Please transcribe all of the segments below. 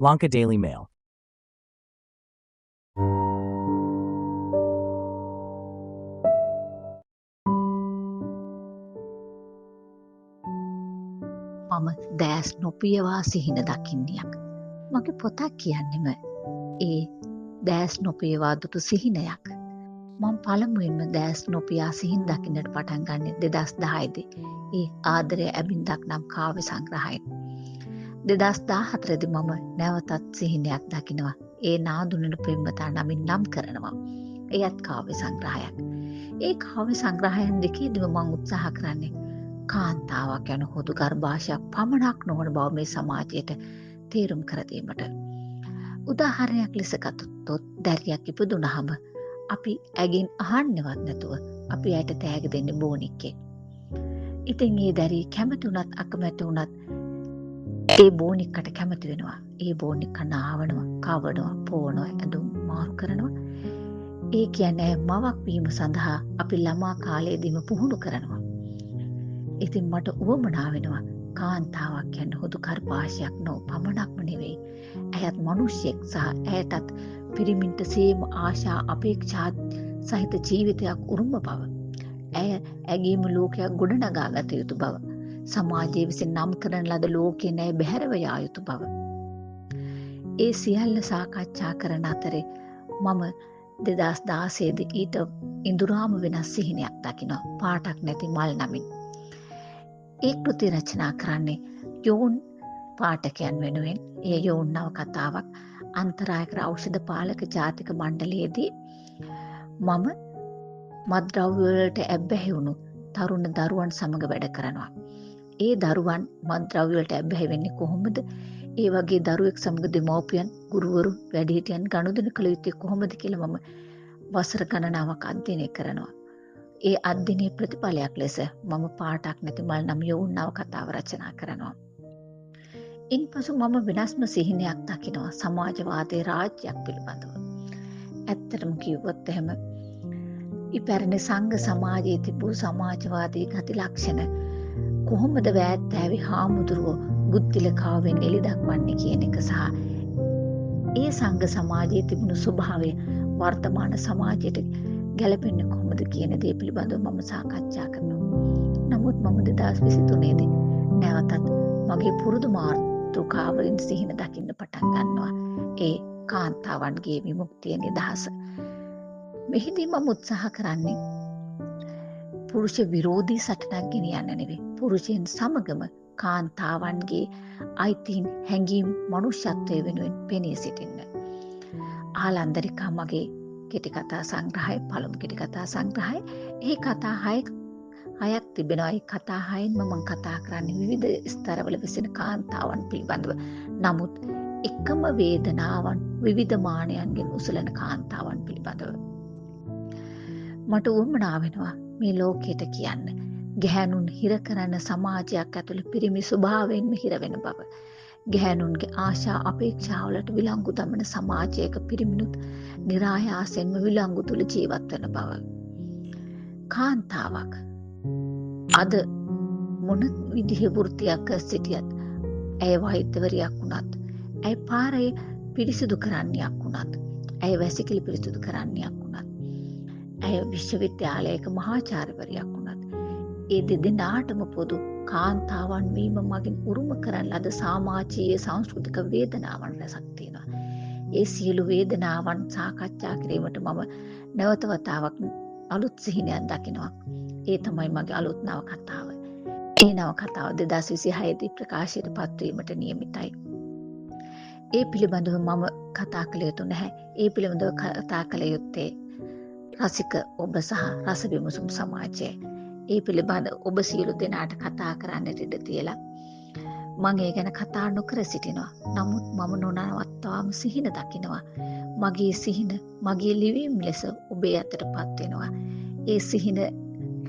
Lanka Daily Mail. මම දැස් නොපියවා සිහින දකින්නයක්. මගේ පොතක් කියන්නෙම ඒ දැස් නොපියවා දුටු සිහිනයක්. මම පළමුවෙන්ම දැස් නොපියා සිහින දකින්නට පටන් ගන්නේ 2010 දී. ඒ ආදරය ඇබින්දක් නම් කාව්‍ය සංග්‍රහයෙන්. 2014 දී මම නැවතත් සිහිනයක් දකිනවා. ඒ නාඳුනන ප්‍රේමතා නමින් නම් කරනවා. එයත් කාව්‍ය සංග්‍රහයක්. ඒ කාව්‍ය සංග්‍රහයන් දෙකේදීම මම උත්සාහ කරන්නේ කාන්තාවක් යන හුදු ගර්භාෂයක් පමණක් නොවන බව මේ සමාජයට තේරුම් කර දීමට. උදාහරණයක් ලෙස ගත්තොත් දැරියක් ඉපදුනහම අපි ඇගෙන් අහන්නවත් නැතුව අපි ඇයට තෑගි දෙන්නේ බෝනික්කේ. ඉතින් ඒ දැරිය කැමති වුණත් අකමැති වුණත් ඒ බෝනික්කට කැමති වෙනවා. ඒ බෝනික්ක නාවනවා, කවනවා, පෝනවා, ඇඳුම් මාරු කරනවා. ඒ කියන්නේ මවක් වීම සඳහා අපි ළමා කාලයේදීම පුහුණු කරනවා. ඉතින් මට උවමනා වෙනවා කාන්තාවක් කියන්නේ හුදු ගර්භාෂයක් නොව පමණක්ම නෙවෙයි. ඇයත් මිනිසෙක් සහ ඇයටත් පිරිමින්ට සේම ආශා අපේක්ෂා සහිත ජීවිතයක් උරුම බව. ඇය ඇගේම ලෝකයක් ගොඩනගා ගත යුතු බව. සමාජයේ විසින් නම් කරන ලද ලෝකයෙන් ඇය බැහැරව යා යුතු බව. ඒ සියල්ල සාකච්ඡා කරන අතරේ මම 2016 දී ඊට ඉඳුරාම වෙනස් සිහිනයක් දකිනවා. පාටක් නැති මල් නමින්. ඒ කෘති රචනා කරන්නේ යෝන් පාඨකයන් වෙනුවෙන්. ඒ යෝන් නව කතාවක්. අන්තරායකර ඖෂධ පාලක ජාතික මණ්ඩලයේදී මම මත්ද්‍රව්‍ය වලට ඇබ්බැහි වුණු තරුණ දරුවන් සමග වැඩ කරනවා. ඒ දරුවන් මත්ද්‍රව්‍ය වලට ඇබ්බැහි වෙන්නේ කොහොමද? ඒ වගේ දරුවෙක් සමග දෙමව්පියන්, ගුරුවරු, වැඩිහිටියන් ගනුදෙනු කළ යුත්තේ කොහොමද කියලා මම වසර ගණනාවක් අධ්‍යයනය කරනවා. ඒ අධ්‍යයනයේ ප්‍රතිඵලයක් ලෙස මම පාටක් නැති මල් නම් යෝන් නව කතාව රචනා කරනවා. ඉන්පසු මම වෙනස්ම සිහිනයක් දකිනවා සමාජවාදී රාජ්‍යයක් පිළිබඳව. ඇත්තටම කිව්වොත් එහෙම ඉපැරණි සංඝ සමාජයේ තිබූ සමාජවාදී ගති ලක්ෂණ කොහොමද වැත්තෑවි හාමුදුරුවෝ බුද්ධිලකාවෙන් එලි දක්වන්නේ කියන එක සහ ඒ සංඝ සමාජයේ තිබුණු ස්වභාවය වර්තමාන සමාජයට ගැලපෙන්නේ කොහොමද කියන දේ පිළිබඳව මම සාකච්ඡා කරනවා. නමුත් මම 2023 දී නැවතත් මගේ පුරුදු මාතෘකාවෙන් සිහින දකින්න පටන් ගන්නවා. ඒ කාන්තාවන්ගේ විමුක්තිය නිදහස. මෙහිදී මම උත්සාහ කරන්නේ පුරුෂ විරෝධී සටනක් ගෙනියන්න නෙවෙයි. පුරුෂයන් සමගම කාන්තාවන්ගේ අයිතීන් හැඟීම් මනුෂ්‍යත්වය වෙනුවෙන් පෙනී සිටින්න. ආලන්දරිකා මගේ කෙටි කතා සංග්‍රහය, පළමු කෙටි කතා සංග්‍රහය. ඒ කතා හයක් තිබෙනවා. ඒ කතා හයෙන්ම මම කතා කරන්නේ විවිධ ස්තරවල විසින කාන්තාවන් පිළිබඳව. නමුත් එකම වේදනාවන් විවිධ මානයන්ගෙන් උසලන කාන්තාවන් පිළිබඳව. මට උවමනා වෙනවා මේ ලෝකයට කියන්න. ගැහැණුන් හිර කරන සමාජයක් ඇතුළේ පිරිමි ස්වභාවයෙන්ම හිර වෙන බව. ගැහැණුන්ගේ ආශා අපේක්ෂාවලට විලංගු දමන සමාජයක පිරිමිනුත් නිරායාසයෙන්ම විලංගු තුල ජීවත් වෙන බව. කාන්තාවක් අද මොන විදිහේ වෘත්තියක් සිටියත්, ඇය වෛද්‍යවරියක් වුණත්, ඇය පාරේ පිරිසිදු කරන්නියක් වුණත්, ඇය වැසිකිලි පිරිසිදු කරන්නියක් වුණත්, ඇය විශ්වවිද්‍යාලයක මහාචාර්යවරියක් වුණත්, ඒ දෙදෙනාටම පොදු කාන්තාවන් වීම මගින් උරුම කරන ලද සමාජීය සංස්කෘතික වේදනාවන් රැසක් තියෙනවා. ඒ සියලු වේදනාවන් සාකච්ඡා කිරීමට මම නැවත වතාවක් අලුත් සිහිනයක් දකිනවා. ඒ තමයි මගේ අලුත් නව කතාව. ඒ නව කතාව 2026 දී ප්‍රකාශයට පත්වීමට නියමිතයි. ඒ පිළිබඳව මම කතා කළ යුතු නැහැ. ඒ පිළිබඳව කතා කළ යුත්තේ රසික ඔබ සහ රස විමසුම් සමාජය. ඒ පිළිබඳ ඔබ සියලු දෙනාට කතා කරන්නට ඉඩ තියලා මම ඒ ගැන කතා නොකර සිටිනවා. නමුත් මම නොනවත්වාම සිහින දකිනවා. මගේ සිහින මගේ ලිවීම් ලෙස ඔබේ අතටපත් වෙනවා. ඒ සිහින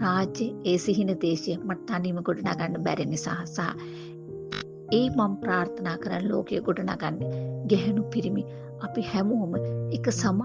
රාජ්‍ය, ඒ සිහින දේශය මට තනියම ගොඩනගන්න බැරි නිසා සහ ඒ මම ප්‍රාර්ථනා කරන ලෝකයේ ගොඩනගන්නේ ගැහැණු පිරිමි අපි හැමෝම එක